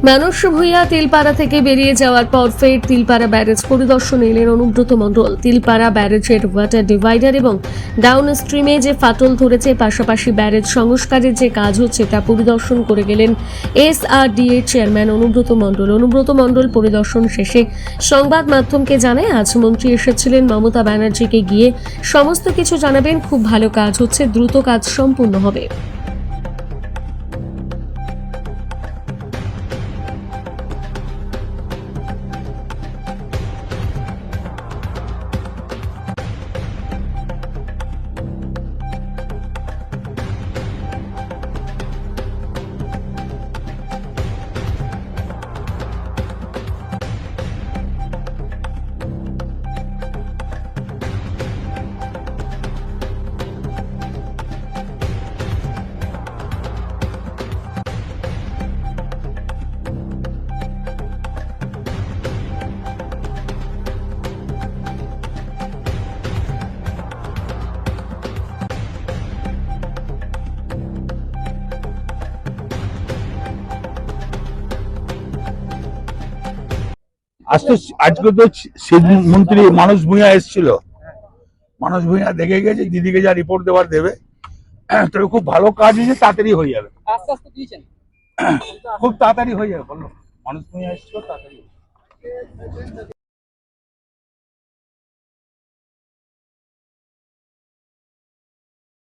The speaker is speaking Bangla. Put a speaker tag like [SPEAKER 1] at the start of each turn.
[SPEAKER 1] মানস ভূঁইয়া তিলপাড়া থেকে বেরিয়ে যাওয়ার পর ফের তিলপাড়া ব্যারেজ পরিদর্শনে এলেন অনুব্রত মণ্ডল। তিলপাড়া ব্যারেজের ওয়াটার ডিভাইডার এবং ডাউন স্ট্রিমে যে ফাটল ধরেছে, পাশাপাশি ব্যারেজ সংস্কারের যে কাজ হচ্ছে তা পরিদর্শন করে গেলেন এসআরডিএ চেয়ারম্যান অনুব্রত মণ্ডল। অনুব্রত মণ্ডল পরিদর্শন শেষে সংবাদ মাধ্যমকে জানায়, আজ মন্ত্রী এসেছিলেন মমতা ব্যানার্জিকে গিয়ে সমস্ত কিছু জানাবেন। খুব ভালো কাজ হচ্ছে, দ্রুত কাজ সম্পূর্ণ হবে।
[SPEAKER 2] আজকে তো মন্ত্রী মানস ভূঁইয়া এসেছিল। মানস ভূঁইয়া দেখে গেছে, দিদিকে যা রিপোর্ট দেওয়ার দেবে। তবে খুব ভালো কাজ হয়েছে, তাড়াতাড়ি হয়ে যাবে, খুব তাড়াতাড়ি হয়ে যাবে। বললো মানস ভূঁইয়া এসেছিল, তাড়াতাড়ি।